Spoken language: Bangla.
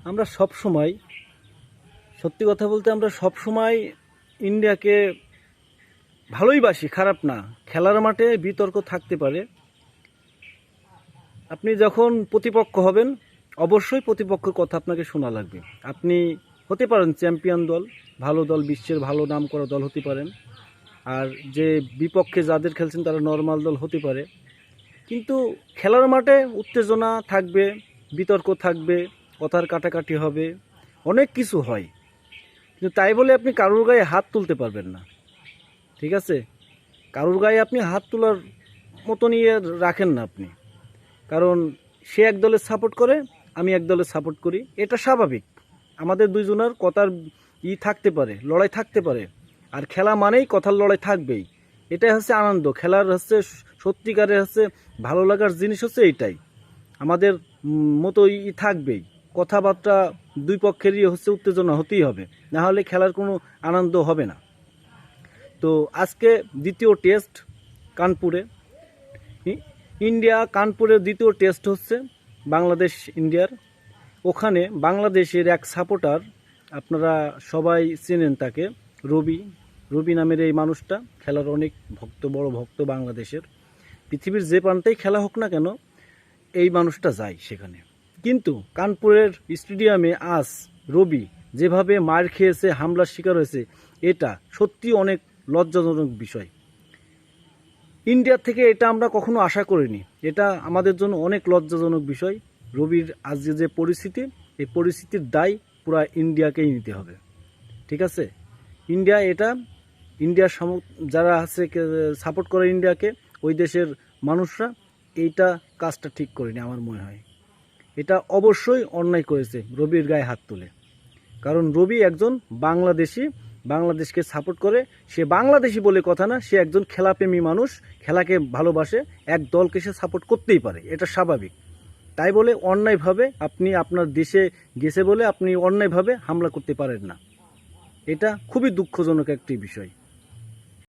আমরা সব সময়, সত্যি কথা বলতে আমরা সব সময় ইন্ডিয়াকে ভালোই বাসি, খারাপ না। খেলার মাঠে বিতর্ক থাকতে পারে। আপনি যখন প্রতিপক্ষ হবেন, অবশ্যই প্রতিপক্ষের কথা আপনাকে শোনা লাগবে। আপনি হতে পারেন চ্যাম্পিয়ন দল, ভালো দল, বিশ্বের ভালো নাম করা দল হতে পারেন, আর যে বিপক্ষে যাদের খেলছেন তারা নর্মাল দল হতে পারে। কিন্তু খেলার মাঠে উত্তেজনা থাকবে, বিতর্ক থাকবে, কথার কাটাকাটি হবে, অনেক কিছু হয়। কিন্তু তাই বলে আপনি কারোর গায়ে হাত তুলতে পারবেন না, ঠিক আছে? কারোর গায়ে আপনি হাত তোলার মতো নিয়ে রাখেন না আপনি, কারণ সে এক দলের সাপোর্ট করে, আমি এক দলের সাপোর্ট করি, এটা স্বাভাবিক। আমাদের দুইজনের কথার থাকতে পারে, লড়াই থাকতে পারে। আর খেলা মানেই কথার লড়াই থাকবেই। এটাই হচ্ছে আনন্দ খেলার, হচ্ছে সত্যিকারের হচ্ছে ভালো লাগার জিনিস হচ্ছে এইটাই। আমাদের মতো থাকবেই, কথাবার্তা দুই পক্ষেরই হচ্ছে উত্তেজনা হতেই হবে, না হলে খেলার কোনো আনন্দ হবে না। তো আজকে দ্বিতীয় টেস্ট কানপুরে, ইন্ডিয়া কানপুরের দ্বিতীয় টেস্ট হচ্ছে বাংলাদেশ ইন্ডিয়ার। ওখানে বাংলাদেশের এক সাপোর্টার, আপনারা সবাই চেনেন তাকে, রবি। রবি নামের এই মানুষটা খেলার অনেক ভক্ত, বড় ভক্ত বাংলাদেশের। পৃথিবীর যে প্রান্তেই খেলা হোক না কেন, এই মানুষটা যায় সেখানে। কিন্তু কানপুরের স্টেডিয়ামে আজ রবি যেভাবে মার খেয়েছে, হামলার শিকার হয়েছে, এটা সত্যি অনেক লজ্জাজনক বিষয়। ইন্ডিয়া থেকে এটা আমরা কখনো আশা করিনি। এটা আমাদের জন্য অনেক লজ্জাজনক বিষয়। রবির আজকে যে পরিস্থিতি, এই পরিস্থিতির দায় পুরা ইন্ডিয়াকেই নিতে হবে, ঠিক আছে? ইন্ডিয়ার যারা আছে সাপোর্ট করে ইন্ডিয়াকে, ওই দেশের মানুষরা এইটা কাজটা ঠিক করেনি আমার মনে হয়। এটা অবশ্যই অন্যায় করেছে রবির গায়ে হাত তুলে। কারণ রবি একজন বাংলাদেশি, বাংলাদেশকে সাপোর্ট করে। সে বাংলাদেশি বলে কথা না, সে একজন খেলাপ্রেমী মানুষ, খেলাকে ভালোবাসে, এক দলকে সে সাপোর্ট করতেই পারে, এটা স্বাভাবিক। তাই বলে অন্যায়ভাবে আপনি আপনার দেশে গেছে বলে আপনি অন্যায়ভাবে হামলা করতে পারেন না। এটা খুবই দুঃখজনক একটি বিষয়।